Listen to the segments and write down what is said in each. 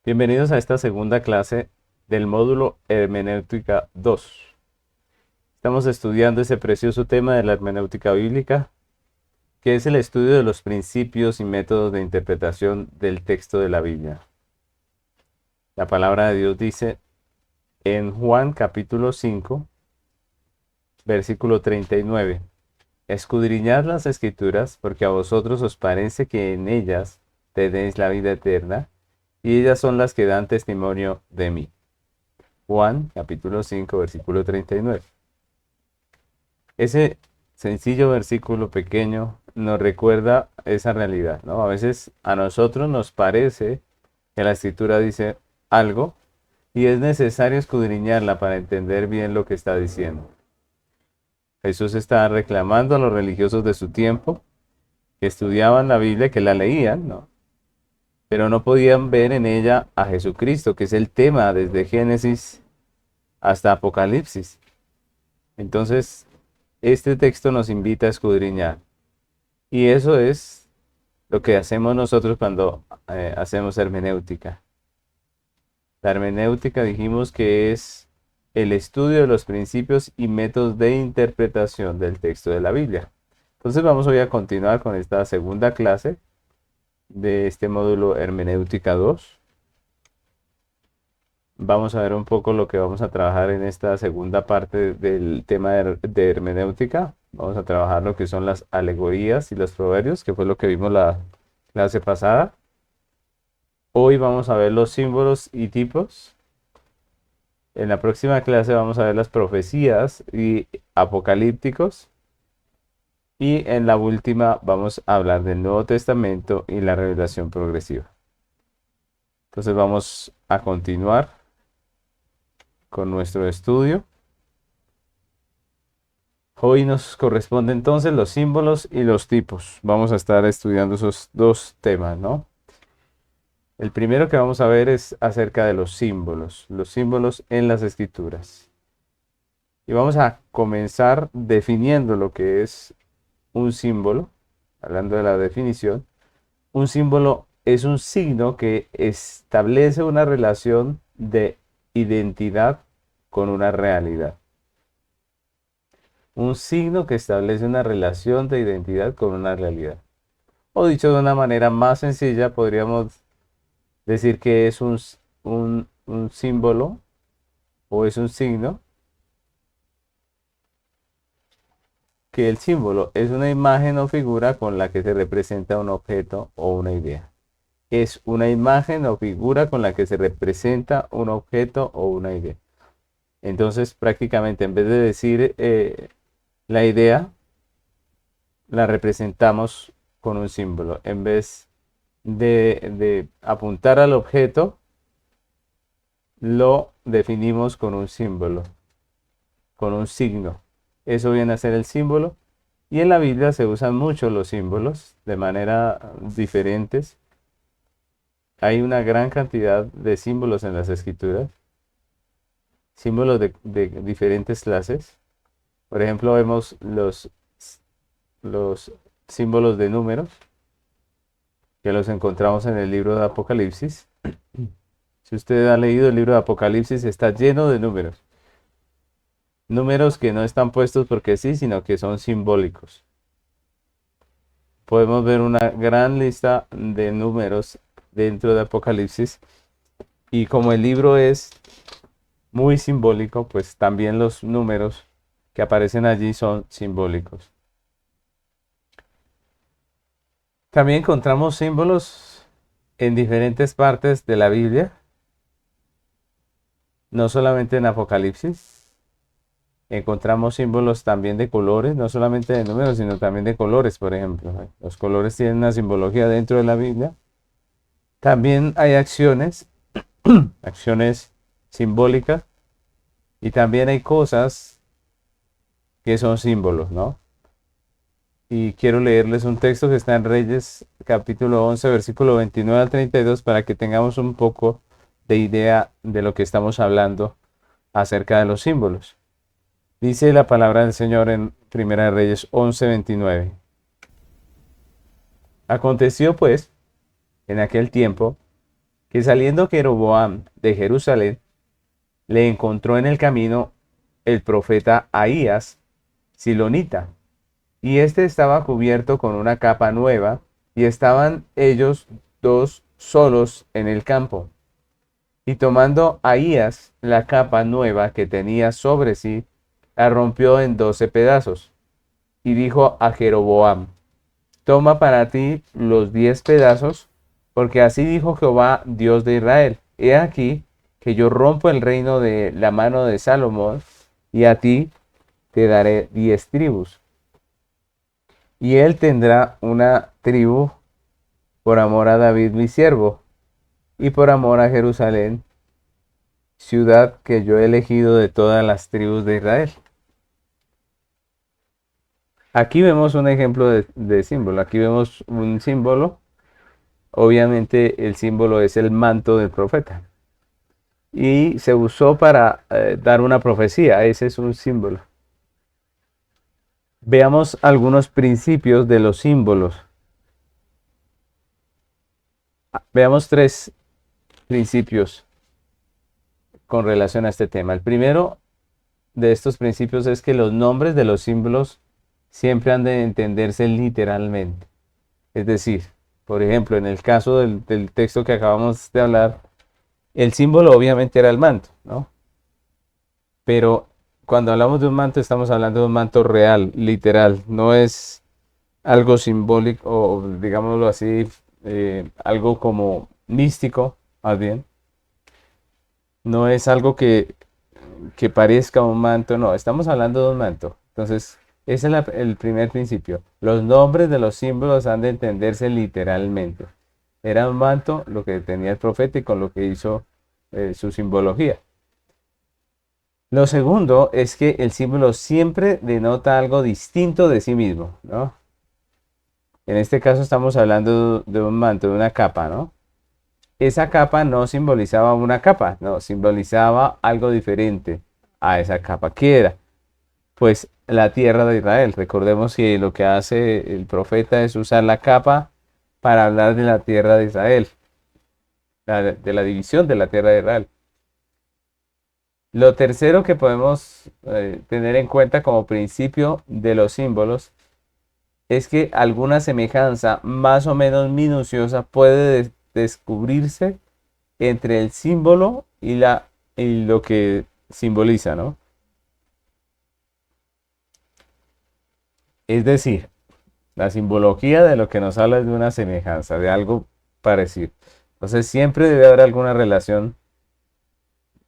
Bienvenidos a esta segunda clase del módulo Hermenéutica 2. Estamos estudiando ese precioso tema de la hermenéutica bíblica, que es el estudio de los principios y métodos de interpretación del texto de la Biblia. La palabra de Dios dice en Juan capítulo 5, versículo 39: Escudriñad las Escrituras, porque a vosotros os parece que en ellas tenéis la vida eterna, y ellas son las que dan testimonio de mí. Juan capítulo 5, versículo 39. Ese sencillo versículo pequeño nos recuerda esa realidad, ¿no? A veces a nosotros nos parece que la Escritura dice algo y es necesario escudriñarla para entender bien lo que está diciendo. Jesús está reclamando a los religiosos de su tiempo que estudiaban la Biblia, que la leían, ¿no? Pero no podían ver en ella a Jesucristo, que es el tema desde Génesis hasta Apocalipsis. Entonces, este texto nos invita a escudriñar. Y eso es lo que hacemos nosotros cuando hacemos hermenéutica. La hermenéutica dijimos que es el estudio de los principios y métodos de interpretación del texto de la Biblia. Entonces vamos hoy a continuar con esta segunda clase de este módulo Hermenéutica 2. Vamos a ver un poco lo que vamos a trabajar en esta segunda parte del tema de hermenéutica. Vamos a trabajar lo que son las alegorías y los proverbios, que fue lo que vimos la clase pasada. Hoy vamos a ver los símbolos y tipos. En la próxima clase vamos a ver las profecías y apocalípticos. Y en la última vamos a hablar del Nuevo Testamento y la revelación progresiva. Entonces vamos a continuar con nuestro estudio. Hoy nos corresponde entonces los símbolos y los tipos. Vamos a estar estudiando esos dos temas, ¿no? El primero que vamos a ver es acerca de los símbolos en las escrituras. Y vamos a comenzar definiendo lo que es un símbolo, hablando de la definición. Un símbolo es un signo que establece una relación de identidad con una realidad. Un signo que establece una relación de identidad con una realidad. O dicho de una manera más sencilla, podríamos decir que es un símbolo o es un signo, que el símbolo es una imagen o figura con la que se representa un objeto o una idea. Es una imagen o figura con la que se representa un objeto o una idea. Entonces, prácticamente, en vez de decir la idea, la representamos con un símbolo. En vez de apuntar al objeto, lo definimos con un símbolo, con un signo. Eso viene a ser el símbolo. Y en la Biblia se usan mucho los símbolos de manera diferentes. Hay una gran cantidad de símbolos en las escrituras, símbolos de diferentes clases. Por ejemplo, vemos los símbolos de números, que los encontramos en el libro de Apocalipsis. Si usted ha leído el libro de Apocalipsis, está lleno de números. Números que no están puestos porque sí, sino que son simbólicos. Podemos ver una gran lista de números dentro de Apocalipsis. Y como el libro es muy simbólico, pues también los números que aparecen allí son simbólicos. También encontramos símbolos en diferentes partes de la Biblia, no solamente en Apocalipsis. Encontramos símbolos también de colores, no solamente de números, sino también de colores, por ejemplo. Los colores tienen una simbología dentro de la Biblia. También hay acciones, acciones simbólicas, y también hay cosas que son símbolos, ¿no? Y quiero leerles un texto que está en Reyes, capítulo 11, versículo 29 al 32, para que tengamos un poco de idea de lo que estamos hablando acerca de los símbolos. Dice la palabra del Señor en Primera de Reyes 11, 29. Aconteció pues, en aquel tiempo, que saliendo Jeroboam de Jerusalén, le encontró en el camino el profeta Ahías, silonita, y éste estaba cubierto con una capa nueva, y estaban ellos dos solos en el campo. Y tomando Ahías la capa nueva que tenía sobre sí, la rompió en 12 pedazos, y dijo a Jeroboam: toma para ti los 10 pedazos, porque así dijo Jehová, Dios de Israel: he aquí que yo rompo el reino de la mano de Salomón, y a ti te daré 10 tribus. Y él tendrá una tribu por amor a David mi siervo, y por amor a Jerusalén, ciudad que yo he elegido de todas las tribus de Israel. Aquí vemos un ejemplo de símbolo. Aquí vemos un símbolo. Obviamente el símbolo es el manto del profeta. Y se usó para dar una profecía. Ese es un símbolo. Veamos algunos principios de los símbolos. Veamos 3 principios con relación a este tema. El primero de estos principios es que los nombres de los símbolos siempre han de entenderse literalmente. Es decir, por ejemplo, en el caso del texto que acabamos de hablar, el símbolo obviamente era el manto, ¿no? Pero cuando hablamos de un manto, estamos hablando de un manto real, literal. No es algo simbólico o, digámoslo así, algo como místico, más bien. No es algo que parezca un manto, no, estamos hablando de un manto. Entonces, ese es el primer principio. Los nombres de los símbolos han de entenderse literalmente. Era un manto lo que tenía el profeta y con lo que hizo su simbología. Lo segundo es que el símbolo siempre denota algo distinto de sí mismo, ¿no? En este caso estamos hablando de un manto, de una capa, ¿no? Esa capa no simbolizaba una capa, no, simbolizaba algo diferente a esa capa. ¿Qué era? Pues la tierra de Israel. Recordemos que lo que hace el profeta es usar la capa para hablar de la tierra de Israel, de la división de la tierra de Israel. Lo tercero que podemos tener en cuenta como principio de los símbolos es que alguna semejanza más o menos minuciosa puede descubrirse entre el símbolo y lo que simboliza, ¿no? Es decir, la simbología de lo que nos habla es de una semejanza, de algo parecido. Entonces siempre debe haber alguna relación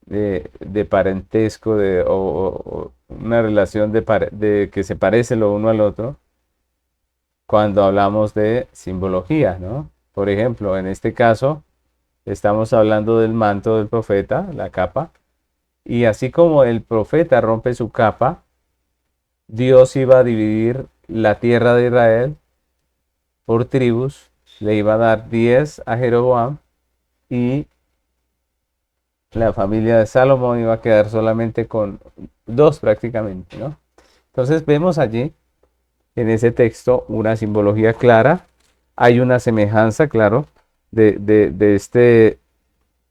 de parentesco o una relación de que se parece lo uno al otro cuando hablamos de simbología, ¿no? Por ejemplo, en este caso estamos hablando del manto del profeta, la capa, y así como el profeta rompe su capa, Dios iba a dividir la tierra de Israel por tribus, le iba a dar 10 a Jeroboam y la familia de Salomón iba a quedar solamente con 2 prácticamente, ¿no? Entonces vemos allí en ese texto una simbología clara, hay una semejanza, claro, de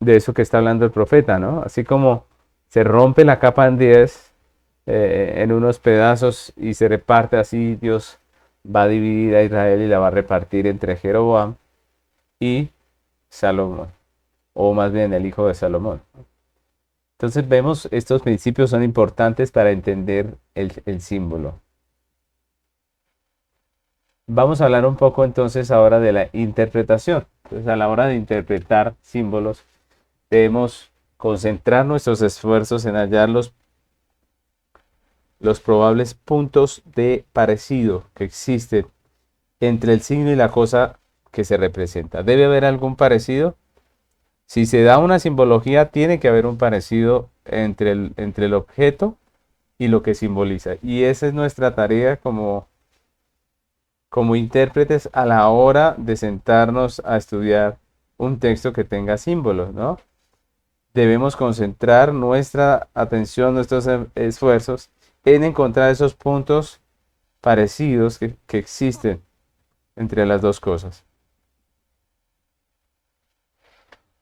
eso que está hablando el profeta, ¿no? Así como se rompe la capa en 10 en unos pedazos y se reparte así, Dios va a dividir a Israel y la va a repartir entre Jeroboam y Salomón, o más bien el hijo de Salomón. Entonces vemos, estos principios son importantes para entender el símbolo. Vamos a hablar un poco entonces ahora de la interpretación. Entonces, a la hora de interpretar símbolos, debemos concentrar nuestros esfuerzos en hallar los probables puntos de parecido que existen entre el signo y la cosa que se representa. ¿Debe haber algún parecido? Si se da una simbología, tiene que haber un parecido entre el objeto y lo que simboliza. Y esa es nuestra tarea como intérpretes a la hora de sentarnos a estudiar un texto que tenga símbolos, ¿no? Debemos concentrar nuestra atención, nuestros esfuerzos en encontrar esos puntos parecidos que existen entre las dos cosas.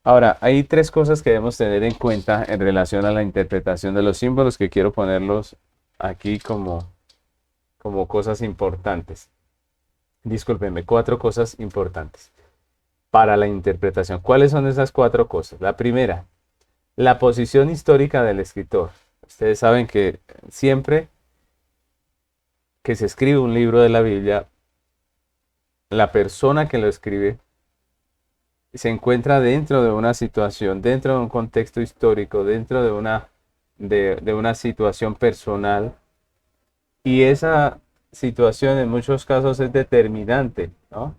Ahora, hay tres cosas que debemos tener en cuenta en relación a la interpretación de los símbolos que quiero ponerlos aquí como cosas importantes. Discúlpenme, cuatro cosas importantes para la interpretación. ¿Cuáles son esas cuatro cosas? La primera, la posición histórica del escritor. Ustedes saben que siempre que se escribe un libro de la Biblia, la persona que lo escribe se encuentra dentro de una situación, dentro de un contexto histórico, dentro de una situación personal, y esa situación en muchos casos es determinante, ¿no?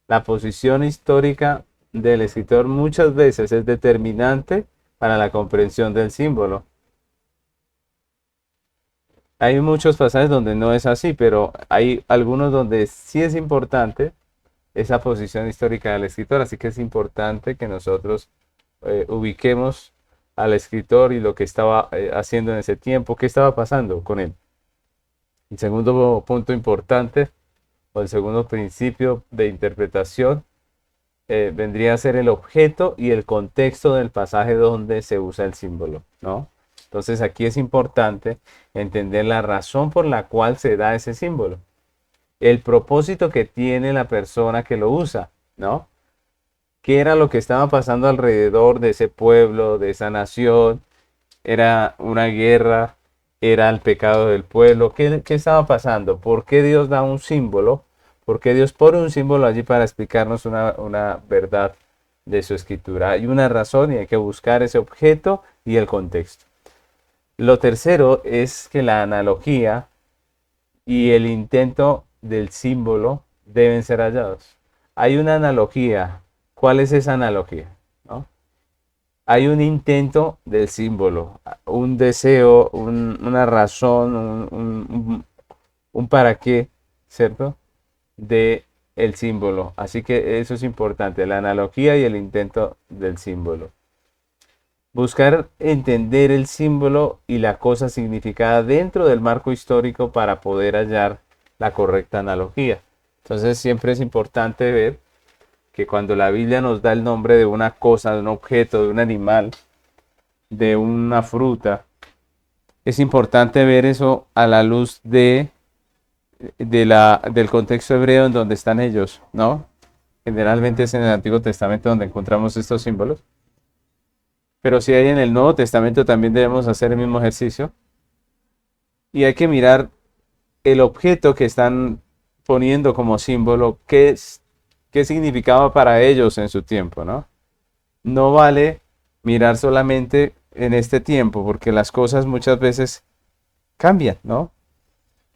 La posición histórica del escritor muchas veces es determinante para la comprensión del símbolo. Hay muchos pasajes donde no es así, pero hay algunos donde sí es importante esa posición histórica del escritor, así que es importante que nosotros ubiquemos al escritor y lo que estaba haciendo en ese tiempo, qué estaba pasando con él. El segundo punto importante, o el segundo principio de interpretación, vendría a ser el objeto y el contexto del pasaje donde se usa el símbolo, ¿no? Entonces aquí es importante entender la razón por la cual se da ese símbolo, el propósito que tiene la persona que lo usa, ¿no? ¿Qué era lo que estaba pasando alrededor de ese pueblo, de esa nación? ¿Era una guerra? ¿Era el pecado del pueblo? ¿Qué estaba pasando? ¿Por qué Dios da un símbolo? ¿Por qué Dios pone un símbolo allí para explicarnos una verdad de su escritura? Hay una razón y hay que buscar ese objeto y el contexto. Lo tercero es que la analogía y el intento del símbolo deben ser hallados. Hay una analogía. ¿Cuál es esa analogía? ¿No? Hay un intento del símbolo, un deseo, una razón, un para qué, ¿cierto? De el símbolo. Así que eso es importante, la analogía y el intento del símbolo. Buscar entender el símbolo y la cosa significada dentro del marco histórico para poder hallar la correcta analogía. Entonces siempre es importante ver que cuando la Biblia nos da el nombre de una cosa, de un objeto, de un animal, de una fruta, es importante ver eso a la luz del contexto hebreo en donde están ellos, ¿no? Generalmente es en el Antiguo Testamento donde encontramos estos símbolos. Pero si hay en el Nuevo Testamento también debemos hacer el mismo ejercicio. Y hay que mirar el objeto que están poniendo como símbolo, qué significaba para ellos en su tiempo, ¿no? No vale mirar solamente en este tiempo, porque las cosas muchas veces cambian, ¿no?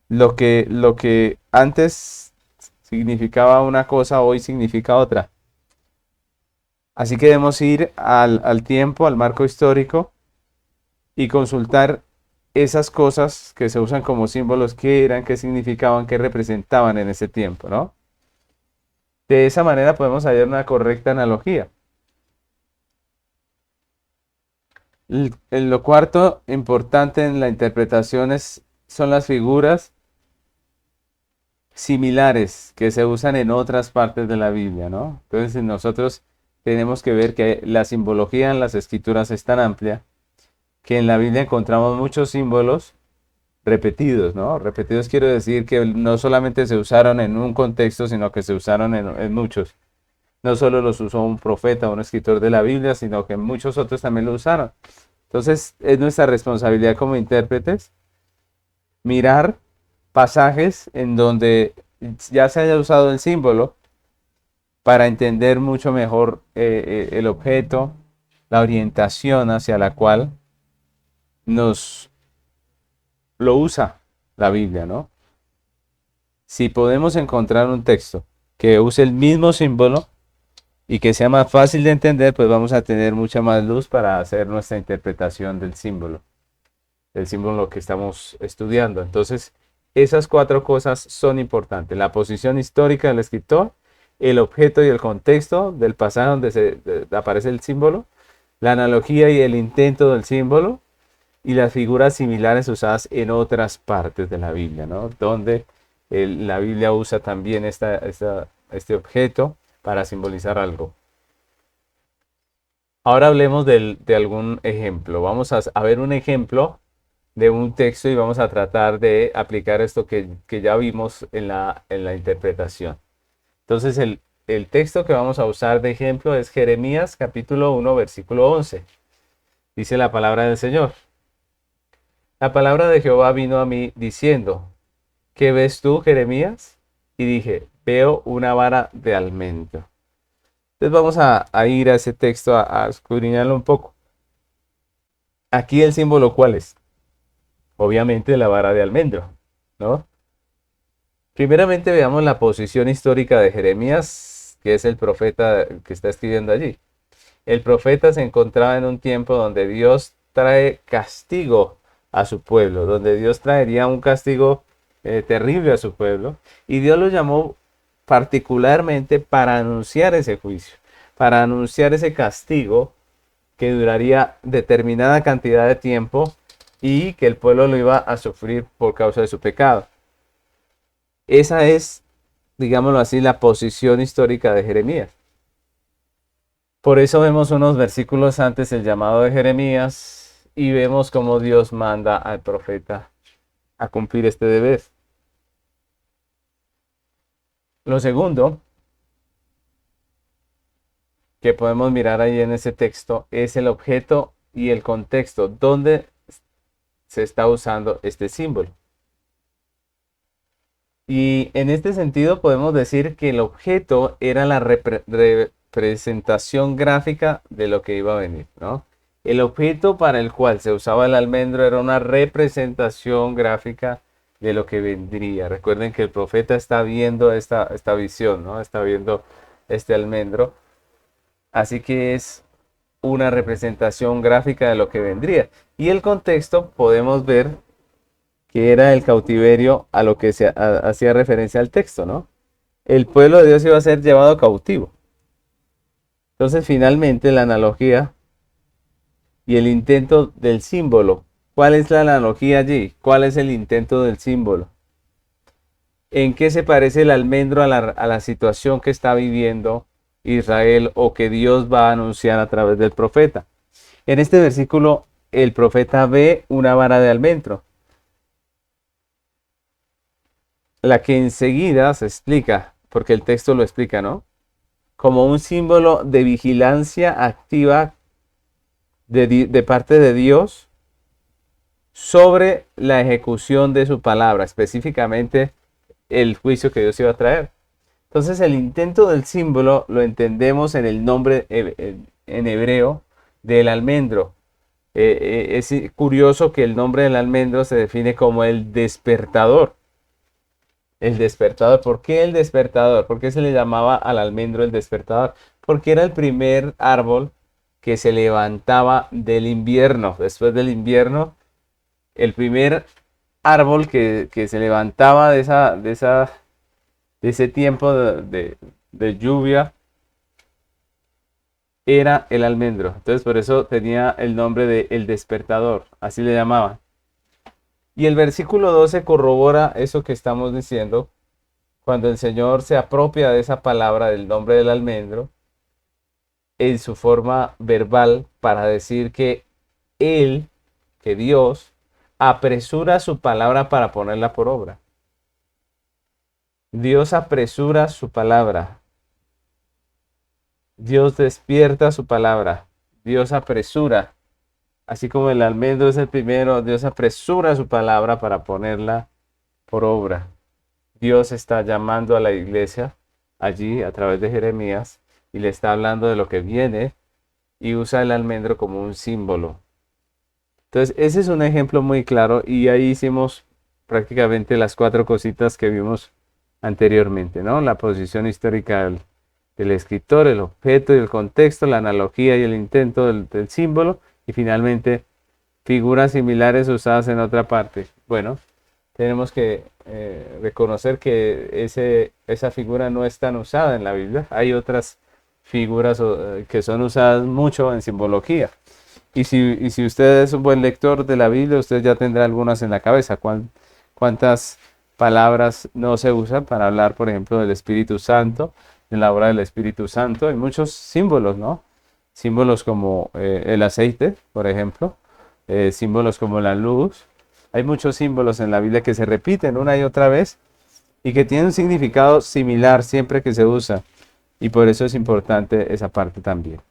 Lo que antes significaba una cosa, hoy significa otra. Así que debemos ir al tiempo, al marco histórico y consultar esas cosas que se usan como símbolos, qué eran, qué significaban, qué representaban en ese tiempo, ¿no? De esa manera podemos hallar una correcta analogía. Lo cuarto importante en la interpretación son las figuras similares que se usan en otras partes de la Biblia, ¿no? Entonces nosotros tenemos que ver que la simbología en las escrituras es tan amplia que en la Biblia encontramos muchos símbolos repetidos, ¿no? Repetidos quiero decir que no solamente se usaron en un contexto, sino que se usaron en muchos. No solo los usó un profeta o un escritor de la Biblia, sino que muchos otros también lo usaron. Entonces es nuestra responsabilidad como intérpretes mirar pasajes en donde ya se haya usado el símbolo para entender mucho mejor el objeto, la orientación hacia la cual nos lo usa la Biblia, ¿no? Si podemos encontrar un texto que use el mismo símbolo y que sea más fácil de entender, pues vamos a tener mucha más luz para hacer nuestra interpretación del símbolo que estamos estudiando. Entonces, esas cuatro cosas son importantes. La posición histórica del escritor, el objeto y el contexto del pasaje donde aparece el símbolo, la analogía y el intento del símbolo, y las figuras similares usadas en otras partes de la Biblia, ¿no? Donde la Biblia usa también este objeto para simbolizar algo. Ahora hablemos de algún ejemplo. Vamos a ver un ejemplo de un texto y vamos a tratar de aplicar esto que ya vimos en la interpretación. Entonces, el texto que vamos a usar de ejemplo es Jeremías capítulo 1, versículo 11. Dice la palabra del Señor. La palabra de Jehová vino a mí diciendo, ¿qué ves tú, Jeremías? Y dije, veo una vara de almendro. Entonces vamos a ir a ese texto a escudriñarlo un poco. Aquí el símbolo, ¿cuál es? Obviamente la vara de almendro, ¿no? Primeramente veamos la posición histórica de Jeremías, que es el profeta que está escribiendo allí. El profeta se encontraba en un tiempo donde Dios trae castigo a su pueblo, donde Dios traería un castigo terrible a su pueblo, y Dios lo llamó particularmente para anunciar ese juicio, para anunciar ese castigo que duraría determinada cantidad de tiempo y que el pueblo lo iba a sufrir por causa de su pecado. Esa es, digámoslo así, la posición histórica de Jeremías. Por eso vemos unos versículos antes el llamado de Jeremías y vemos cómo Dios manda al profeta a cumplir este deber. Lo segundo que podemos mirar ahí en ese texto es el objeto y el contexto donde se está usando este símbolo. Y en este sentido podemos decir que el objeto era la representación gráfica de lo que iba a venir, ¿no? El objeto para el cual se usaba el almendro era una representación gráfica de lo que vendría. Recuerden que el profeta está viendo esta visión, ¿no? Está viendo este almendro. Así que es una representación gráfica de lo que vendría. Y el contexto podemos ver que era el cautiverio a lo que se hacía referencia al texto, ¿no? El pueblo de Dios iba a ser llevado cautivo. Entonces, finalmente, la analogía y el intento del símbolo. ¿Cuál es la analogía allí? ¿Cuál es el intento del símbolo? ¿En qué se parece el almendro a la situación que está viviendo Israel o que Dios va a anunciar a través del profeta? En este versículo, el profeta ve una vara de almendro, la que enseguida se explica, porque el texto lo explica, ¿no? Como un símbolo de vigilancia activa de parte de Dios sobre la ejecución de su palabra, específicamente el juicio que Dios iba a traer. Entonces el intento del símbolo lo entendemos en el nombre en hebreo del almendro. Es curioso que el nombre del almendro se define como el despertador. El despertador. ¿Por qué el despertador? ¿Por qué se le llamaba al almendro el despertador? Porque era el primer árbol que se levantaba del invierno. Después del invierno, el primer árbol que se levantaba de ese tiempo de lluvia era el almendro. Entonces por eso tenía el nombre de el despertador. Así le llamaban. Y el versículo 12 corrobora eso que estamos diciendo. Cuando el Señor se apropia de esa palabra del nombre del almendro en su forma verbal para decir que Él, que Dios, apresura su palabra para ponerla por obra. Dios apresura su palabra. Dios despierta su palabra. Dios apresura. Así como el almendro es el primero, Dios apresura su palabra para ponerla por obra. Dios está llamando a la iglesia allí a través de Jeremías y le está hablando de lo que viene y usa el almendro como un símbolo. Entonces, ese es un ejemplo muy claro y ahí hicimos prácticamente las cuatro cositas que vimos anteriormente, ¿no? La posición histórica del escritor, el objeto y el contexto, la analogía y el intento del símbolo y finalmente figuras similares usadas en otra parte. Bueno, tenemos que reconocer que esa figura no es tan usada en la Biblia. Hay otras figuras que son usadas mucho en simbología. Y si usted es un buen lector de la Biblia, usted ya tendrá algunas en la cabeza. ¿Cuántas palabras no se usan para hablar, por ejemplo, del Espíritu Santo, de la obra del Espíritu Santo? Hay muchos símbolos, ¿no? símbolos como el aceite, por ejemplo, símbolos como la luz. Hay muchos símbolos en la Biblia que se repiten una y otra vez y que tienen un significado similar siempre que se usa. Y por eso es importante esa parte también.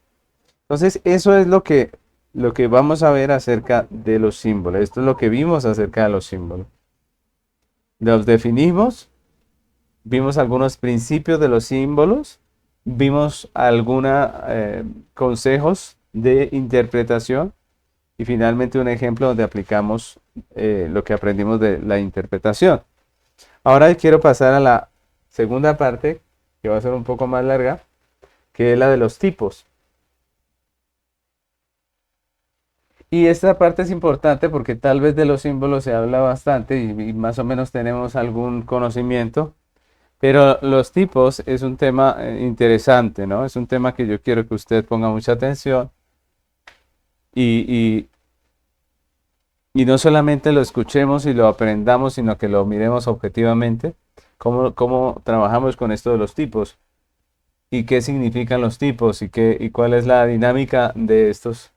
Entonces, eso es lo que vamos a ver acerca de los símbolos. Esto es lo que vimos acerca de los símbolos. Los definimos, vimos algunos principios de los símbolos, vimos algunos consejos de interpretación y finalmente un ejemplo donde aplicamos lo que aprendimos de la interpretación. Ahora quiero pasar a la segunda parte, que va a ser un poco más larga, que es la de los tipos. Y esta parte es importante porque tal vez de los símbolos se habla bastante y más o menos tenemos algún conocimiento, pero los tipos es un tema interesante, ¿no? Es un tema que yo quiero que usted ponga mucha atención y, y no solamente lo escuchemos y lo aprendamos, sino que lo miremos objetivamente, cómo trabajamos con esto de los tipos y qué significan los tipos y cuál es la dinámica de estas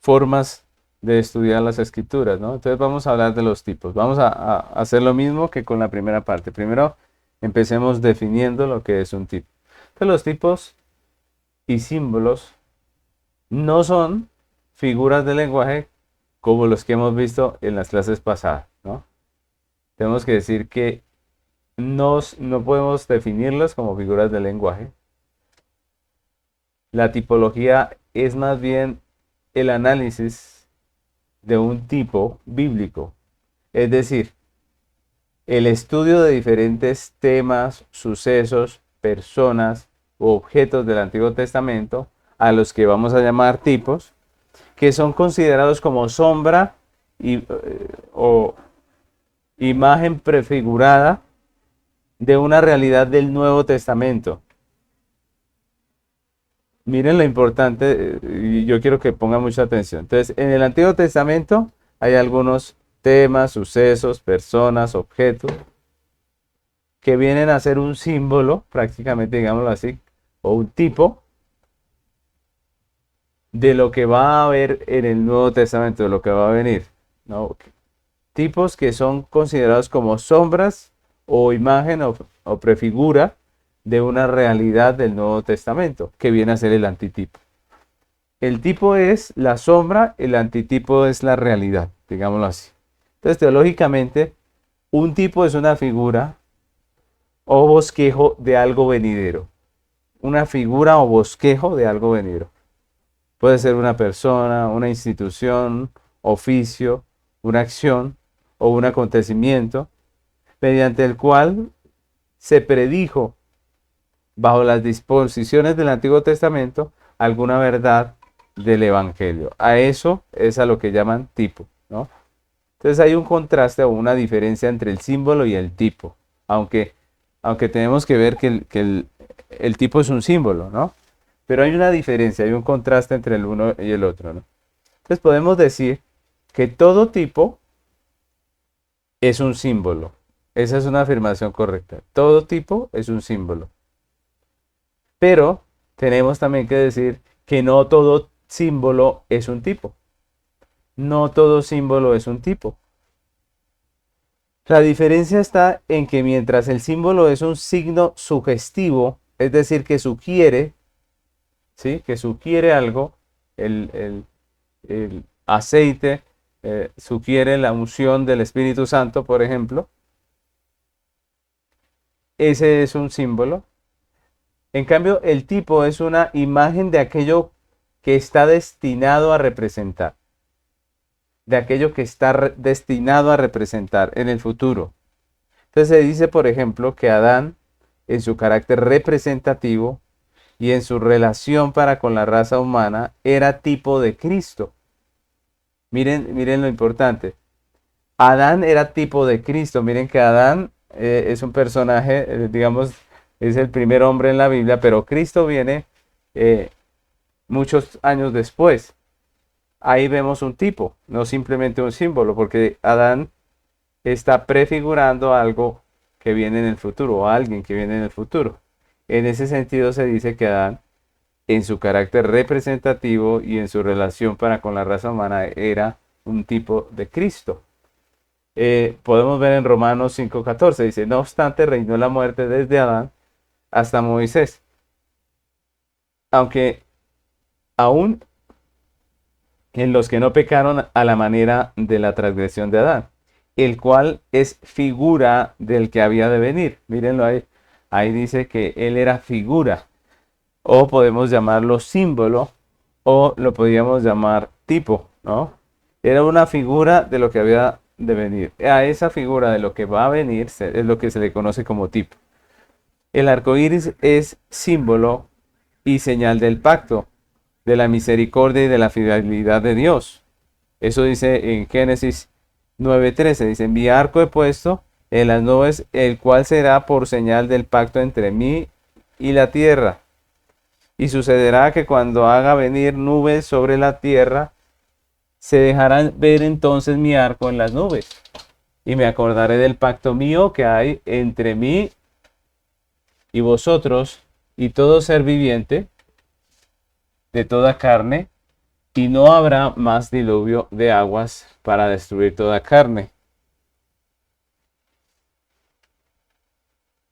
formas de estudiar las escrituras, ¿no? Entonces vamos a hablar de los tipos. Vamos a hacer lo mismo que con la primera parte. Primero empecemos definiendo lo que es un tipo. Entonces los tipos y símbolos no son figuras de lenguaje como los que hemos visto en las clases pasadas, ¿no? Tenemos que decir que no podemos definirlos como figuras de lenguaje. La tipología es más bien el análisis de un tipo bíblico, es decir, el estudio de diferentes temas, sucesos, personas u objetos del Antiguo Testamento, a los que vamos a llamar tipos, que son considerados como sombra o imagen prefigurada de una realidad del Nuevo Testamento. Miren lo importante, y yo quiero que pongan mucha atención. Entonces, en el Antiguo Testamento hay algunos temas, sucesos, personas, objetos, que vienen a ser un símbolo, prácticamente digámoslo así, o un tipo de lo que va a haber en el Nuevo Testamento, de lo que va a venir, ¿no? Tipos que son considerados como sombras o imagen o prefigura de una realidad del Nuevo Testamento, que viene a ser el antitipo. El tipo es la sombra, el antitipo es la realidad, digámoslo así. Entonces, teológicamente, un tipo es una figura o bosquejo de algo venidero. Una figura o bosquejo de algo venidero. Puede ser una persona, una institución, oficio, una acción o un acontecimiento mediante el cual se predijo bajo las disposiciones del Antiguo Testamento alguna verdad del Evangelio. A eso es a lo que llaman tipo, ¿no? Entonces hay un contraste o una diferencia entre el símbolo y el tipo, aunque tenemos que ver que el tipo es un símbolo, ¿no? Pero hay una diferencia, hay un contraste entre el uno y el otro, ¿no? Entonces podemos decir que todo tipo es un símbolo. Esa es una afirmación correcta. Todo tipo es un símbolo. Pero tenemos también que decir que no todo símbolo es un tipo. No todo símbolo es un tipo. La diferencia está en que mientras el símbolo es un signo sugestivo, es decir, que sugiere, ¿sí? Que sugiere algo, el aceite sugiere la unción del Espíritu Santo, por ejemplo. Ese es un símbolo. En cambio, el tipo es una imagen de aquello que está destinado a representar, de aquello que está destinado a representar en el futuro. Entonces se dice, por ejemplo, que Adán, en su carácter representativo y en su relación para con la raza humana, era tipo de Cristo. Miren lo importante. Adán era tipo de Cristo. Miren que Adán es un personaje, digamos, es el primer hombre en la Biblia, pero Cristo viene muchos años después. Ahí vemos un tipo, no simplemente un símbolo, porque Adán está prefigurando algo que viene en el futuro, o alguien que viene en el futuro. En ese sentido se dice que Adán, en su carácter representativo y en su relación para con la raza humana, era un tipo de Cristo. Podemos ver en Romanos 5:14, dice, no obstante reinó la muerte desde Adán hasta Moisés, aunque aún en los que no pecaron a la manera de la transgresión de Adán, el cual es figura del que había de venir. Mírenlo ahí, ahí dice que él era figura, o podemos llamarlo símbolo, o lo podríamos llamar tipo, ¿no? Era una figura de lo que había de venir. A esa figura de lo que va a venir es lo que se le conoce como tipo. El arco iris es símbolo y señal del pacto, de la misericordia y de la fidelidad de Dios. Eso dice en Génesis 9:13. Dice, mi arco he puesto en las nubes, el cual será por señal del pacto entre mí y la tierra. Y sucederá que cuando haga venir nubes sobre la tierra, se dejarán ver entonces mi arco en las nubes. Y me acordaré del pacto mío que hay entre mí y vosotros y todo ser viviente de toda carne, y no habrá más diluvio de aguas para destruir toda carne.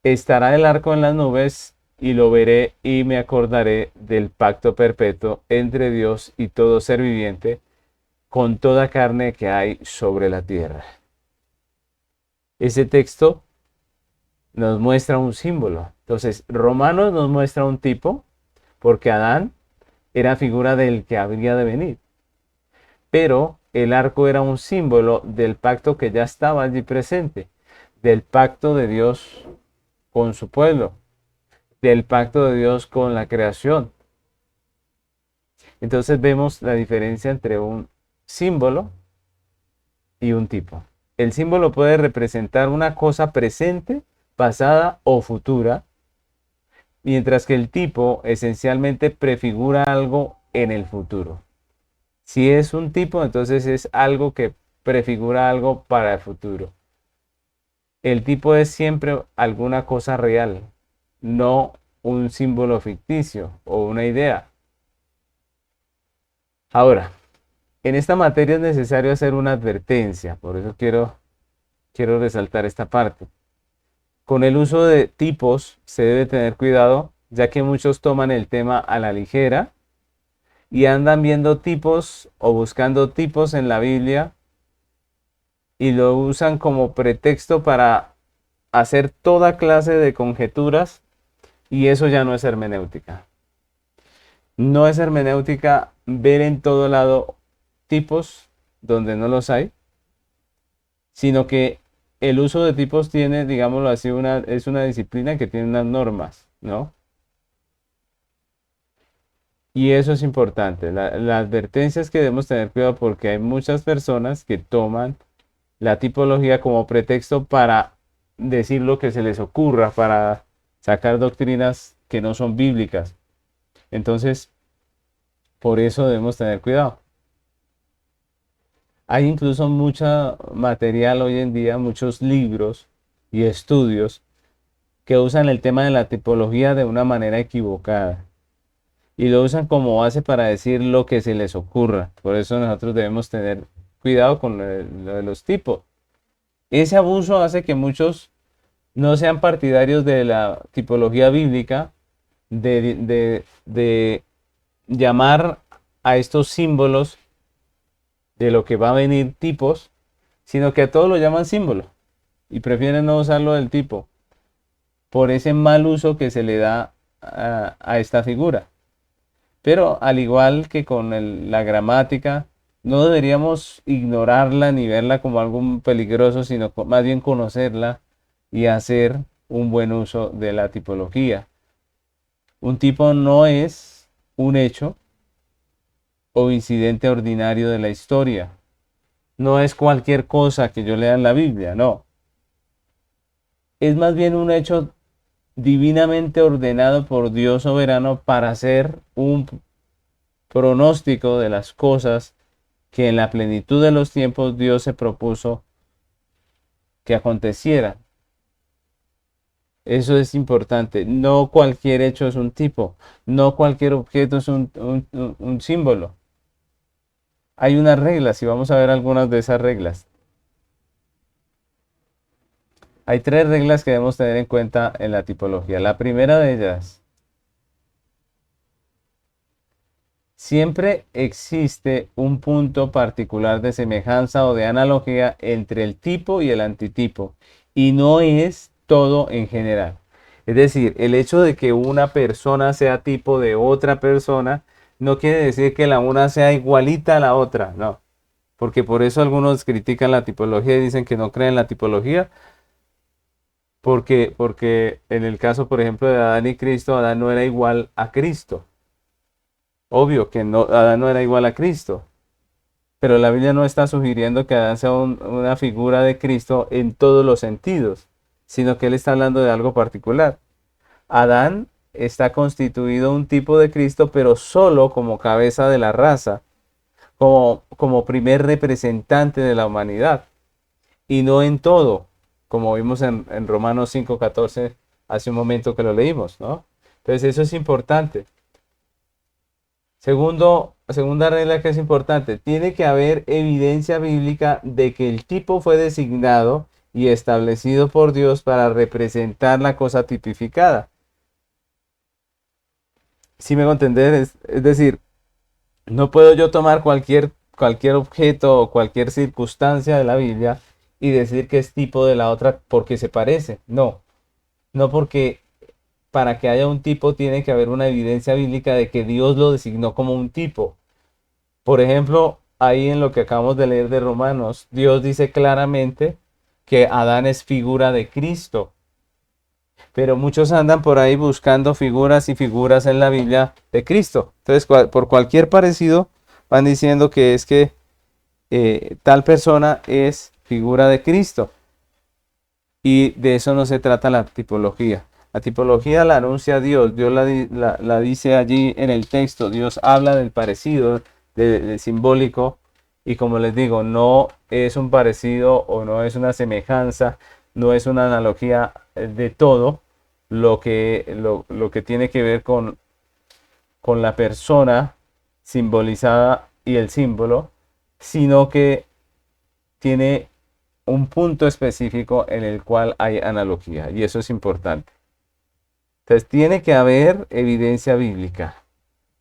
Estará el arco en las nubes, y lo veré y me acordaré del pacto perpetuo entre Dios y todo ser viviente, con toda carne que hay sobre la tierra. Ese texto nos muestra un símbolo. Entonces, Romanos nos muestra un tipo, porque Adán era figura del que habría de venir. Pero el arco era un símbolo del pacto que ya estaba allí presente, del pacto de Dios con su pueblo, del pacto de Dios con la creación. Entonces vemos la diferencia entre un símbolo y un tipo. El símbolo puede representar una cosa presente, pasada o futura, mientras que el tipo esencialmente prefigura algo en el futuro. Si es un tipo, entonces es algo que prefigura algo para el futuro. El tipo es siempre alguna cosa real, no un símbolo ficticio o una idea. Ahora, en esta materia es necesario hacer una advertencia, por eso quiero resaltar esta parte. Con el uso de tipos se debe tener cuidado, ya que muchos toman el tema a la ligera y andan viendo tipos o buscando tipos en la Biblia y lo usan como pretexto para hacer toda clase de conjeturas, y eso ya no es hermenéutica. No es hermenéutica ver en todo lado tipos donde no los hay, sino que el uso de tipos tiene, digámoslo así, es una disciplina que tiene unas normas, ¿no? Y eso es importante. La advertencia es que debemos tener cuidado porque hay muchas personas que toman la tipología como pretexto para decir lo que se les ocurra, para sacar doctrinas que no son bíblicas. Entonces, por eso debemos tener cuidado. Hay incluso mucho material hoy en día, muchos libros y estudios que usan el tema de la tipología de una manera equivocada y lo usan como base para decir lo que se les ocurra. Por eso nosotros debemos tener cuidado con lo de los tipos. Ese abuso hace que muchos no sean partidarios de la tipología bíblica, de llamar a estos símbolos de lo que va a venir tipos, sino que a todos lo llaman símbolo y prefieren no usarlo del tipo por ese mal uso que se le da a esta figura. Pero al igual que con la gramática, no deberíamos ignorarla ni verla como algo peligroso, sino más bien conocerla y hacer un buen uso de la tipología. Un tipo no es un hecho o incidente ordinario de la historia. No es cualquier cosa que yo lea en la Biblia, no. Es más bien un hecho divinamente ordenado por Dios soberano para hacer un pronóstico de las cosas que en la plenitud de los tiempos Dios se propuso que acontecieran. Eso es importante. No cualquier hecho es un tipo, no cualquier objeto es un símbolo. Hay unas reglas y vamos a ver algunas de esas reglas. Hay tres reglas que debemos tener en cuenta en la tipología. La primera de ellas, siempre existe un punto particular de semejanza o de analogía entre el tipo y el antitipo, y no es todo en general. Es decir, el hecho de que una persona sea tipo de otra persona no quiere decir que la una sea igualita a la otra, no. Porque por eso algunos critican la tipología y dicen que no creen en la tipología, porque en el caso, por ejemplo, de Adán y Cristo, Adán no era igual a Cristo. Obvio que no, Adán no era igual a Cristo, pero la Biblia no está sugiriendo que Adán sea una figura de Cristo en todos los sentidos, sino que él está hablando de algo particular. Adán está constituido un tipo de Cristo, pero solo como cabeza de la raza, como primer representante de la humanidad, y no en todo, como vimos en Romanos 5:14 hace un momento que lo leímos, ¿no? Entonces eso es importante. Segunda regla que es importante, tiene que haber evidencia bíblica de que el tipo fue designado y establecido por Dios para representar la cosa tipificada. Si me hago entender, es decir, no puedo yo tomar cualquier objeto o cualquier circunstancia de la Biblia y decir que es tipo de la otra porque se parece. No, no porque para que haya un tipo tiene que haber una evidencia bíblica de que Dios lo designó como un tipo. Por ejemplo, ahí en lo que acabamos de leer de Romanos, Dios dice claramente que Adán es figura de Cristo. Pero muchos andan por ahí buscando figuras y figuras en la Biblia de Cristo. Entonces, por cualquier parecido, van diciendo que es que tal persona es figura de Cristo. Y de eso no se trata la tipología. La tipología la anuncia Dios. Dios la dice allí en el texto. Dios habla del parecido, del simbólico. Y como les digo, no es un parecido o no es una semejanza, no es una analogía de todo lo que tiene que ver con la persona simbolizada y el símbolo, sino que tiene un punto específico en el cual hay analogía, y eso es importante. Entonces, tiene que haber evidencia bíblica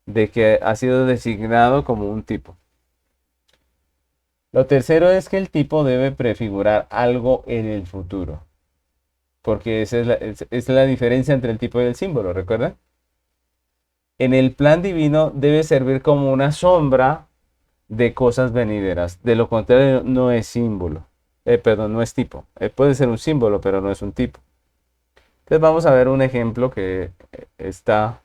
de que ha sido designado como un tipo. Lo tercero es que el tipo debe prefigurar algo en el futuro, porque esa es la diferencia entre el tipo y el símbolo, ¿recuerdan? En el plan divino debe servir como una sombra de cosas venideras. De lo contrario, no es símbolo. Perdón, no es tipo. Puede ser un símbolo, pero no es un tipo. Entonces vamos a ver un ejemplo que está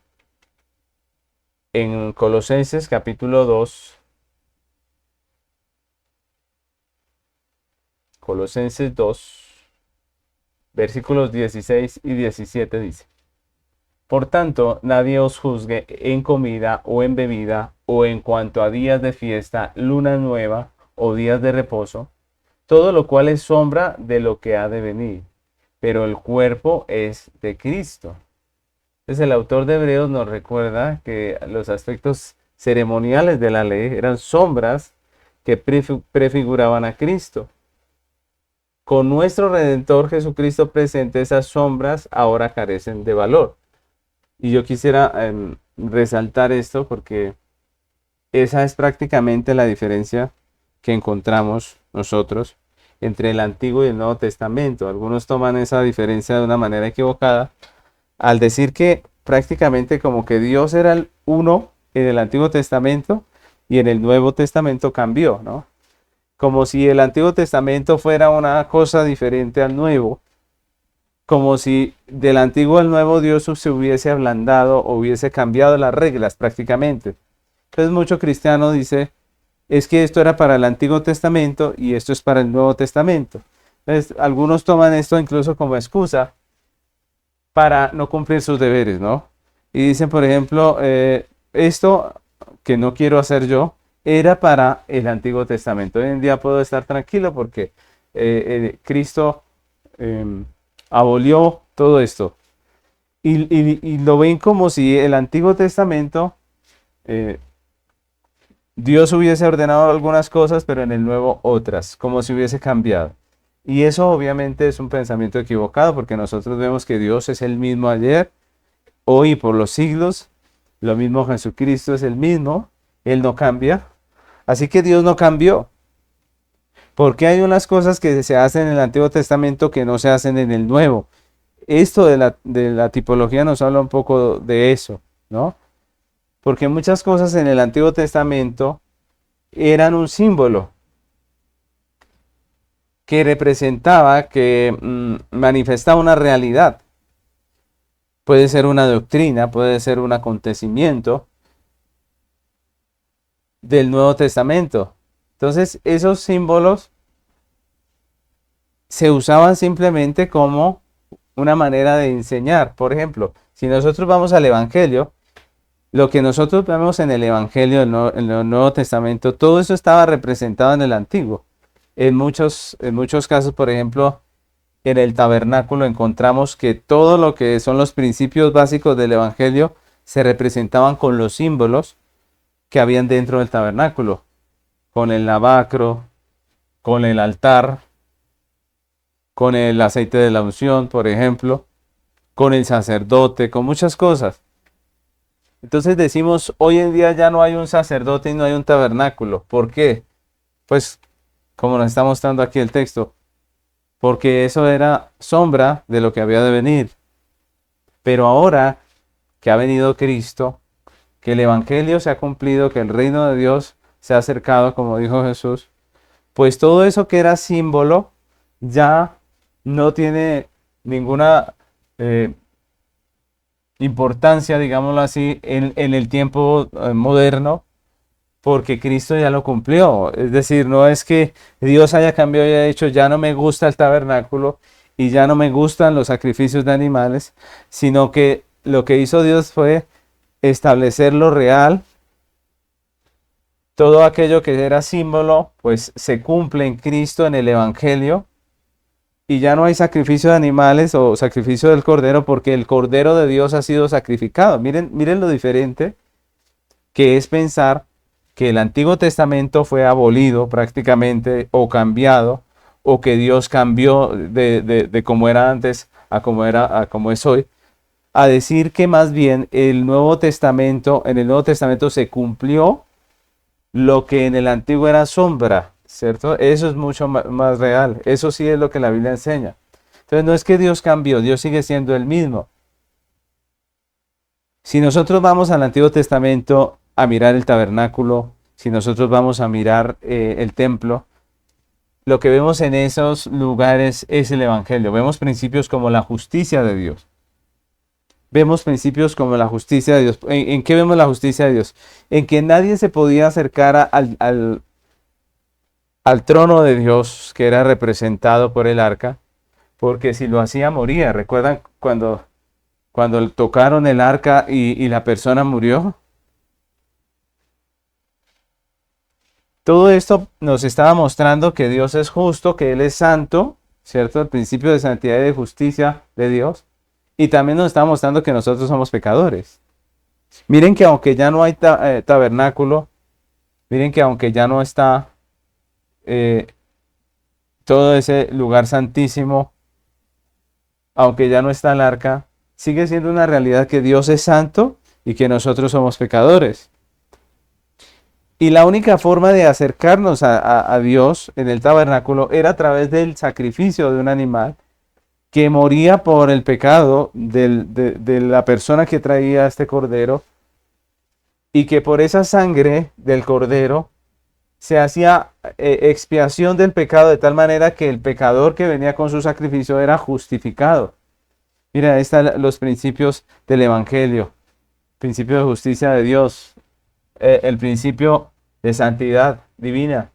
en Colosenses capítulo 2. Colosenses 2, versículos 16 y 17 dice: Por tanto, nadie os juzgue en comida o en bebida, o en cuanto a días de fiesta, luna nueva o días de reposo, todo lo cual es sombra de lo que ha de venir, pero el cuerpo es de Cristo. Entonces el autor de Hebreos nos recuerda que los aspectos ceremoniales de la ley eran sombras que prefiguraban a Cristo. Con nuestro Redentor Jesucristo presente, esas sombras ahora carecen de valor. Y yo quisiera resaltar esto porque esa es prácticamente la diferencia que encontramos nosotros entre el Antiguo y el Nuevo Testamento. Algunos toman esa diferencia de una manera equivocada al decir que prácticamente como que Dios era el uno en el Antiguo Testamento y en el Nuevo Testamento cambió, ¿no? Como si el Antiguo Testamento fuera una cosa diferente al Nuevo, como si del Antiguo al Nuevo Dios se hubiese ablandado o hubiese cambiado las reglas prácticamente. Entonces mucho cristiano dice, es que esto era para el Antiguo Testamento y esto es para el Nuevo Testamento. Entonces algunos toman esto incluso como excusa para no cumplir sus deberes, ¿no? Y dicen, por ejemplo, esto que no quiero hacer yo era para el Antiguo Testamento. Hoy en día puedo estar tranquilo porque Cristo abolió todo esto. Y lo ven como si el Antiguo Testamento, eh, Dios hubiese ordenado algunas cosas, pero en el Nuevo otras, como si hubiese cambiado. Y eso obviamente es un pensamiento equivocado, porque nosotros vemos que Dios es el mismo ayer, hoy y por los siglos. Lo mismo Jesucristo es el mismo, Él no cambia. Así que Dios no cambió. Porque hay unas cosas que se hacen en el Antiguo Testamento que no se hacen en el Nuevo. Esto de la tipología nos habla un poco de eso, ¿no? Porque muchas cosas en el Antiguo Testamento eran un símbolo que representaba, que manifestaba una realidad. Puede ser una doctrina, puede ser un acontecimiento del Nuevo Testamento. Entonces, esos símbolos se usaban simplemente como una manera de enseñar. Por ejemplo, si nosotros vamos al Evangelio, lo que nosotros vemos en el Evangelio, en el Nuevo Testamento, todo eso estaba representado en el Antiguo. En muchos casos, por ejemplo, en el tabernáculo encontramos que todo lo que son los principios básicos del Evangelio se representaban con los símbolos que habían dentro del tabernáculo, con el lavacro, con el altar, con el aceite de la unción, por ejemplo, con el sacerdote, con muchas cosas. Entonces decimos, hoy en día ya no hay un sacerdote y no hay un tabernáculo. ¿Por qué? Pues, como nos está mostrando aquí el texto, porque eso era sombra de lo que había de venir. Pero ahora que ha venido Cristo, que el Evangelio se ha cumplido, que el reino de Dios se ha acercado, como dijo Jesús, pues todo eso que era símbolo ya no tiene ninguna importancia, digámoslo así, en el tiempo moderno, porque Cristo ya lo cumplió. Es decir, no es que Dios haya cambiado y haya dicho, ya no me gusta el tabernáculo y ya no me gustan los sacrificios de animales, sino que lo que hizo Dios fue establecer lo real. Todo aquello que era símbolo, pues se cumple en Cristo, en el Evangelio, y ya no hay sacrificio de animales o sacrificio del cordero, porque el cordero de Dios ha sido sacrificado. Miren, miren lo diferente que es pensar que el Antiguo Testamento fue abolido prácticamente o cambiado, o que Dios cambió de como era antes a como es hoy, a decir que más bien el Nuevo Testamento, en el Nuevo Testamento se cumplió lo que en el Antiguo era sombra, ¿cierto? Eso es mucho más real. Eso sí es lo que la Biblia enseña. Entonces no es que Dios cambió, Dios sigue siendo el mismo. Si nosotros vamos al Antiguo Testamento a mirar el tabernáculo, si nosotros vamos a mirar el templo, lo que vemos en esos lugares es el Evangelio. Vemos principios como la justicia de Dios. Vemos principios como la justicia de Dios. ¿En qué vemos la justicia de Dios? En que nadie se podía acercar al trono de Dios, que era representado por el arca, porque si lo hacía moría. ¿Recuerdan cuando tocaron el arca y la persona murió? Todo esto nos estaba mostrando que Dios es justo, que Él es santo, ¿cierto? El principio de santidad y de justicia de Dios. Y también nos está mostrando que nosotros somos pecadores. Miren que aunque ya no hay tabernáculo, miren que aunque ya no está todo ese lugar santísimo, aunque ya no está el arca, sigue siendo una realidad que Dios es santo y que nosotros somos pecadores. Y la única forma de acercarnos a Dios en el tabernáculo era a través del sacrificio de un animal que moría por el pecado de la persona que traía este cordero, y que por esa sangre del cordero se hacía expiación del pecado, de tal manera que el pecador que venía con su sacrificio era justificado. Mira, ahí están los principios del Evangelio: principio de justicia de Dios, el principio de santidad divina,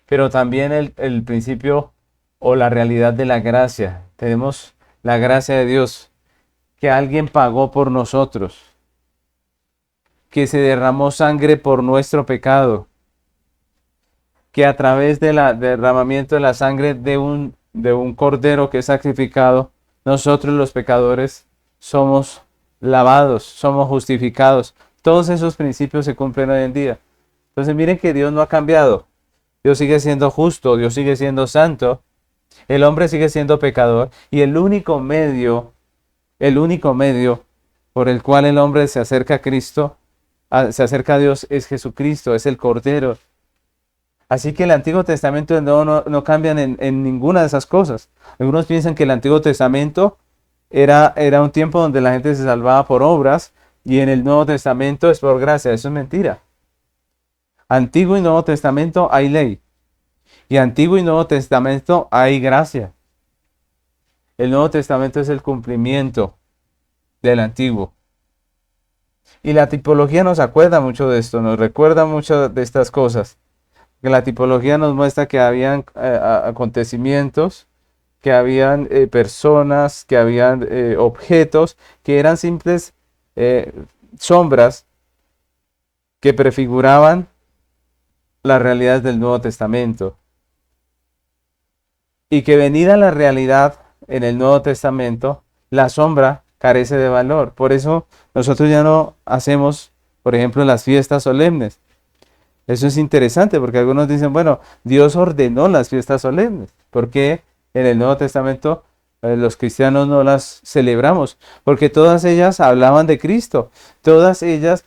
pero también el principio o la realidad de la gracia. Tenemos la gracia de Dios, que alguien pagó por nosotros, que se derramó sangre por nuestro pecado, que a través del derramamiento de la sangre de un cordero que es sacrificado, nosotros los pecadores somos lavados, somos justificados. Todos esos principios se cumplen hoy en día. Entonces miren que Dios no ha cambiado. Dios sigue siendo justo, Dios sigue siendo santo, el hombre sigue siendo pecador y el único medio por el cual el hombre se acerca a Cristo, se acerca a Dios es Jesucristo, es el Cordero. Así que el Antiguo Testamento y el Nuevo no cambian en ninguna de esas cosas. Algunos piensan que el Antiguo Testamento era un tiempo donde la gente se salvaba por obras y en el Nuevo Testamento es por gracia. Eso es mentira. Antiguo y Nuevo Testamento hay ley. Y Antiguo y Nuevo Testamento hay gracia. El Nuevo Testamento es el cumplimiento del Antiguo. Y la tipología nos acuerda mucho de esto, nos recuerda mucho de estas cosas. Que la tipología nos muestra que habían acontecimientos, que habían personas, que habían objetos, que eran simples sombras que prefiguraban las realidades del Nuevo Testamento. Y que venida la realidad en el Nuevo Testamento, la sombra carece de valor. Por eso nosotros ya no hacemos, por ejemplo, las fiestas solemnes. Eso es interesante porque algunos dicen, bueno, Dios ordenó las fiestas solemnes. ¿Por qué en el Nuevo Testamento los cristianos no las celebramos? Porque todas ellas hablaban de Cristo. Todas ellas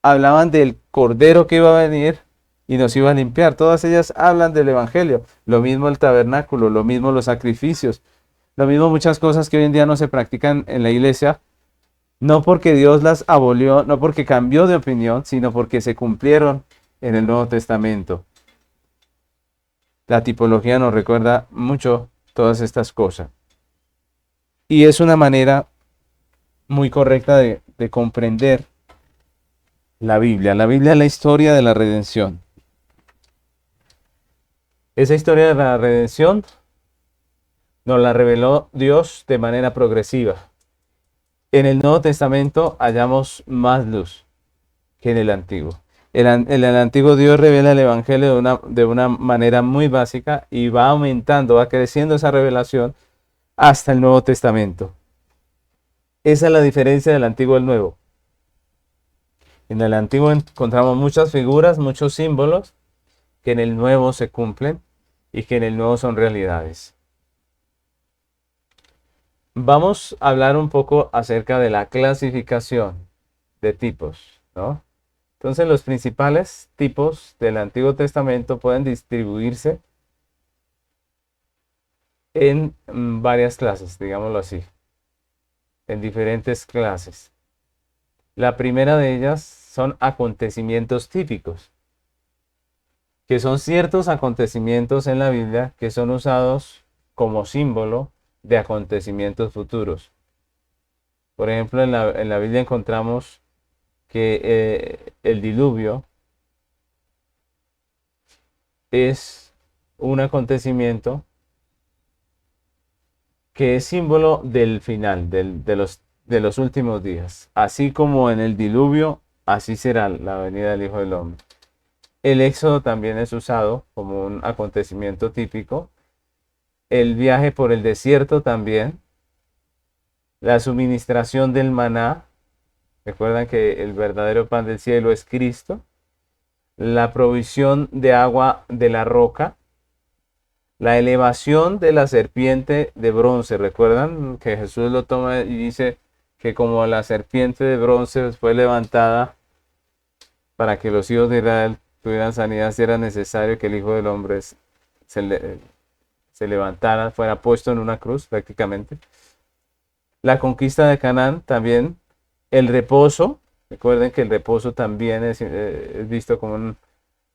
hablaban del Cordero que iba a venir y nos iba a limpiar. Todas ellas hablan del Evangelio. Lo mismo el tabernáculo, lo mismo los sacrificios, lo mismo muchas cosas que hoy en día no se practican en la iglesia. No porque Dios las abolió, no porque cambió de opinión, sino porque se cumplieron en el Nuevo Testamento. La tipología nos recuerda mucho todas estas cosas. Y es una manera muy correcta de comprender la Biblia. La Biblia es la historia de la redención. Esa historia de la redención nos la reveló Dios de manera progresiva. En el Nuevo Testamento hallamos más luz que en el Antiguo. En el Antiguo Dios revela el Evangelio de una manera muy básica y va aumentando, va creciendo esa revelación hasta el Nuevo Testamento. Esa es la diferencia del Antiguo al Nuevo. En el Antiguo encontramos muchas figuras, muchos símbolos que en el Nuevo se cumplen y que en el Nuevo son realidades. Vamos a hablar un poco acerca de la clasificación de tipos, ¿no? Entonces, los principales tipos del Antiguo Testamento pueden distribuirse en varias clases, digámoslo así, en diferentes clases. La primera de ellas son acontecimientos típicos, que son ciertos acontecimientos en la Biblia que son usados como símbolo de acontecimientos futuros. Por ejemplo, en la Biblia encontramos que el diluvio es un acontecimiento que es símbolo del final, de los últimos días. Así como en el diluvio, así será la venida del Hijo del Hombre. El éxodo también es usado como un acontecimiento típico. El viaje por el desierto también. La suministración del maná. Recuerdan que el verdadero pan del cielo es Cristo. La provisión de agua de la roca. La elevación de la serpiente de bronce. Recuerdan que Jesús lo toma y dice que como la serpiente de bronce fue levantada para que los hijos de Israel tuvieran sanidad, si era necesario que el Hijo del Hombre se levantara, fuera puesto en una cruz prácticamente. La conquista de Canaán también. El reposo. Recuerden que el reposo también es visto como un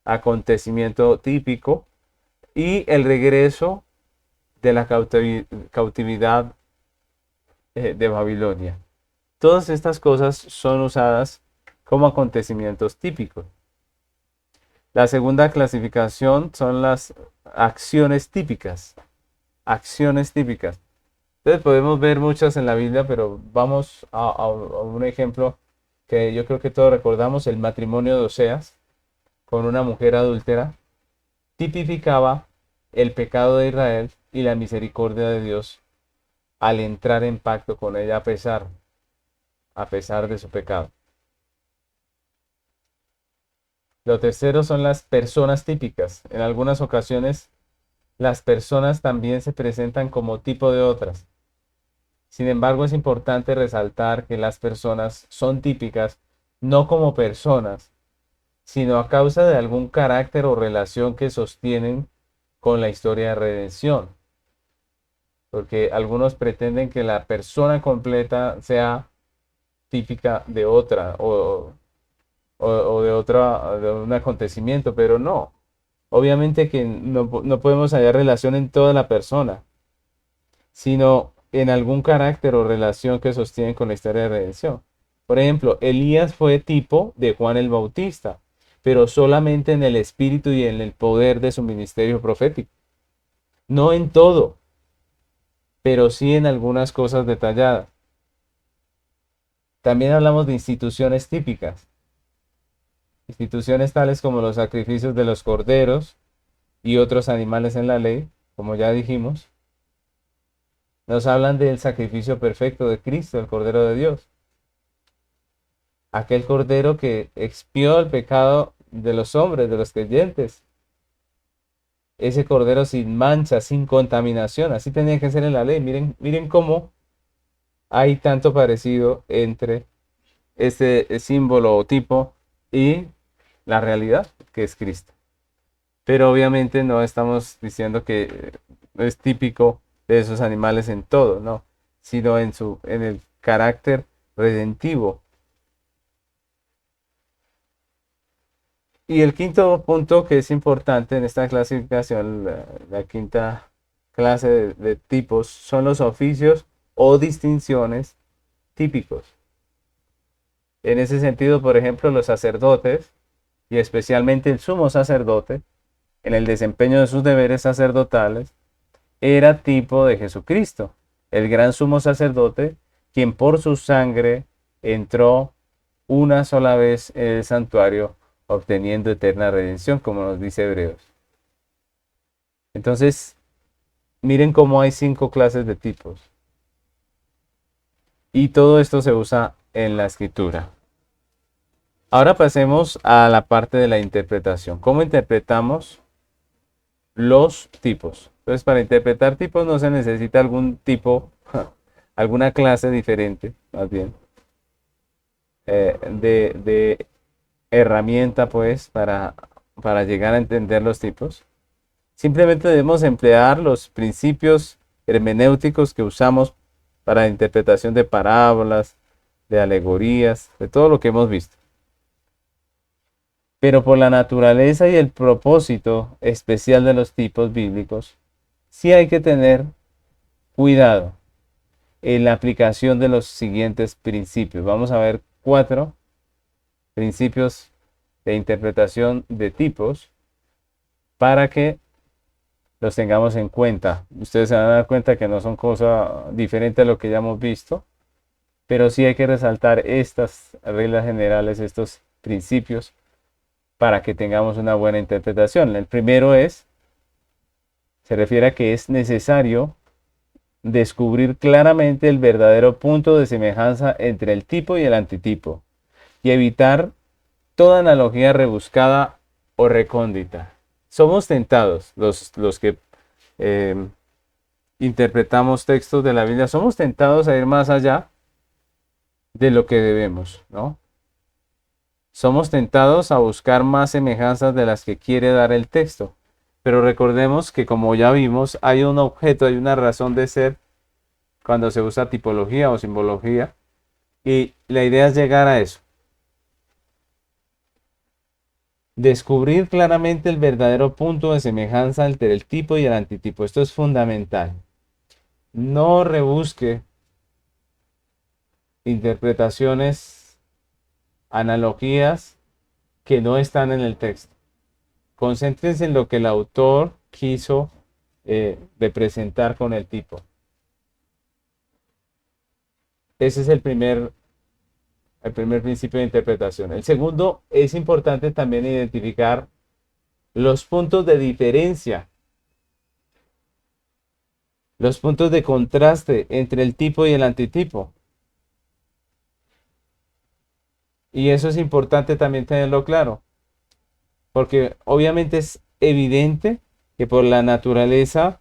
acontecimiento típico. Y el regreso de la cautividad de Babilonia. Todas estas cosas son usadas como acontecimientos típicos. La segunda clasificación son las acciones típicas. Acciones típicas. Entonces podemos ver muchas en la Biblia, pero vamos a un ejemplo que yo creo que todos recordamos, el matrimonio de Oseas con una mujer adúltera. Tipificaba el pecado de Israel y la misericordia de Dios al entrar en pacto con ella a pesar de su pecado. Lo tercero son las personas típicas. En algunas ocasiones, las personas también se presentan como tipo de otras. Sin embargo, es importante resaltar que las personas son típicas no como personas, sino a causa de algún carácter o relación que sostienen con la historia de redención. Porque algunos pretenden que la persona completa sea típica de otra o de otra, de un acontecimiento, pero no. Obviamente que no podemos hallar relación en toda la persona, sino en algún carácter o relación que sostienen con la historia de redención. Por ejemplo, Elías fue tipo de Juan el Bautista, pero solamente en el espíritu y en el poder de su ministerio profético. No en todo, pero sí en algunas cosas detalladas. También hablamos de instituciones típicas. Instituciones tales como los sacrificios de los corderos y otros animales en la ley, como ya dijimos, nos hablan del sacrificio perfecto de Cristo, el Cordero de Dios. Aquel Cordero que expió el pecado de los hombres, de los creyentes. Ese Cordero sin mancha, sin contaminación. Así tenía que ser en la ley. Miren cómo hay tanto parecido entre este símbolo o tipo y la realidad que es Cristo. Pero obviamente no estamos diciendo que es típico de esos animales en todo, no, sino en el carácter redentivo. Y el quinto punto que es importante en esta clasificación, la quinta clase de tipos, son los oficios o distinciones típicos. En ese sentido, por ejemplo, los sacerdotes, y especialmente el sumo sacerdote, en el desempeño de sus deberes sacerdotales, era tipo de Jesucristo, el gran sumo sacerdote, quien por su sangre entró una sola vez en el santuario, obteniendo eterna redención, como nos dice Hebreos. Entonces, miren cómo hay 5 clases de tipos. Y todo esto se usa en la escritura. Ahora pasemos a la parte de la interpretación. ¿Cómo interpretamos los tipos? Entonces, para interpretar tipos no se necesita algún tipo, alguna clase diferente, más bien, de herramienta, pues, para llegar a entender los tipos. Simplemente debemos emplear los principios hermenéuticos que usamos para la interpretación de parábolas, de alegorías, de todo lo que hemos visto. Pero por la naturaleza y el propósito especial de los tipos bíblicos, sí hay que tener cuidado en la aplicación de los siguientes principios. Vamos a ver 4 principios de interpretación de tipos para que los tengamos en cuenta. Ustedes se van a dar cuenta que no son cosas diferentes a lo que ya hemos visto, pero sí hay que resaltar estas reglas generales, estos principios, para que tengamos una buena interpretación. El primero se refiere a que es necesario descubrir claramente el verdadero punto de semejanza entre el tipo y el antitipo y evitar toda analogía rebuscada o recóndita. Somos tentados, los que interpretamos textos de la Biblia, somos tentados a ir más allá de lo que debemos, ¿no? Somos tentados a buscar más semejanzas de las que quiere dar el texto. Pero recordemos que, como ya vimos, hay un objeto, hay una razón de ser cuando se usa tipología o simbología. Y la idea es llegar a eso. Descubrir claramente el verdadero punto de semejanza entre el tipo y el antitipo. Esto es fundamental. No rebusque interpretaciones, analogías que no están en el texto. Concéntrense en lo que el autor quiso representar con el tipo. Ese es el primer principio de interpretación. El segundo, es importante también identificar los puntos de diferencia los puntos de contraste entre el tipo y el antitipo. Y eso es importante también tenerlo claro, porque obviamente es evidente que por la naturaleza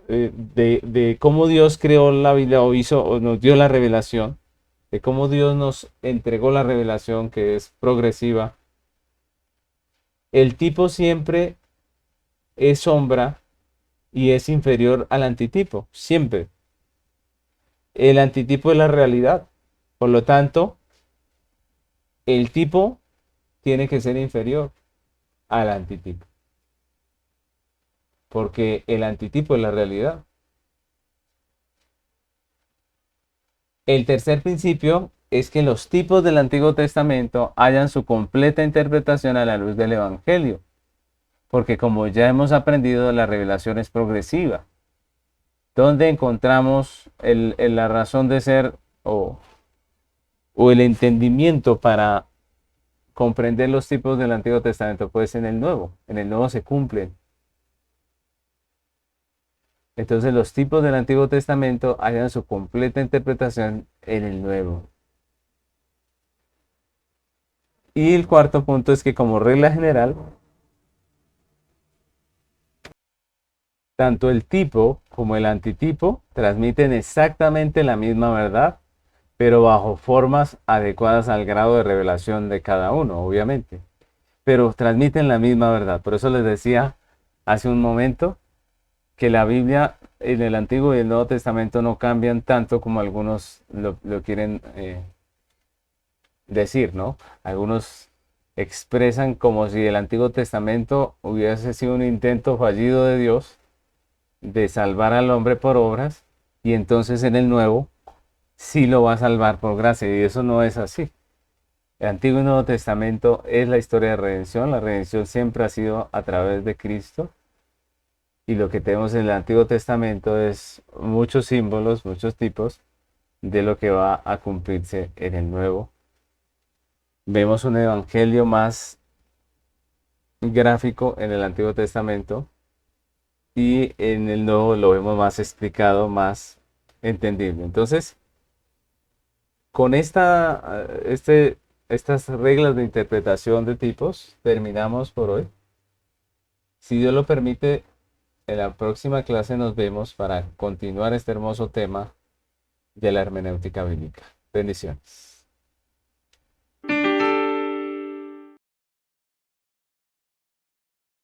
de cómo Dios creó la Biblia o hizo o nos dio la revelación, de cómo Dios nos entregó la revelación que es progresiva, el tipo siempre es sombra y es inferior al antitipo, siempre. El antitipo es la realidad. Por lo tanto, el tipo tiene que ser inferior al antitipo, porque el antitipo es la realidad. El tercer principio es que los tipos del Antiguo Testamento hayan su completa interpretación a la luz del Evangelio, porque como ya hemos aprendido, la revelación es progresiva. ¿Dónde encontramos la razón de ser o, o el entendimiento para comprender los tipos del Antiguo Testamento? Pues en el Nuevo. En el Nuevo se cumplen. Entonces los tipos del Antiguo Testamento hallan su completa interpretación en el Nuevo. Y el cuarto punto es que como regla general, tanto el tipo como el antitipo transmiten exactamente la misma verdad, pero bajo formas adecuadas al grado de revelación de cada uno, obviamente. Pero transmiten la misma verdad. Por eso les decía hace un momento que la Biblia en el Antiguo y el Nuevo Testamento no cambian tanto como algunos lo quieren decir, ¿no? Algunos expresan como si el Antiguo Testamento hubiese sido un intento fallido de Dios de salvar al hombre por obras y entonces en el Nuevo sí lo va a salvar por gracia y eso no es así. El Antiguo y Nuevo Testamento es la historia de redención. La redención siempre ha sido a través de Cristo. Y lo que tenemos en el Antiguo Testamento es muchos símbolos, muchos tipos de lo que va a cumplirse en el Nuevo. Vemos un evangelio más gráfico en el Antiguo Testamento y en el Nuevo lo vemos más explicado, más entendible. Entonces, con estas reglas de interpretación de tipos, terminamos por hoy. Si Dios lo permite, en la próxima clase nos vemos para continuar este hermoso tema de la hermenéutica bíblica. Bendiciones.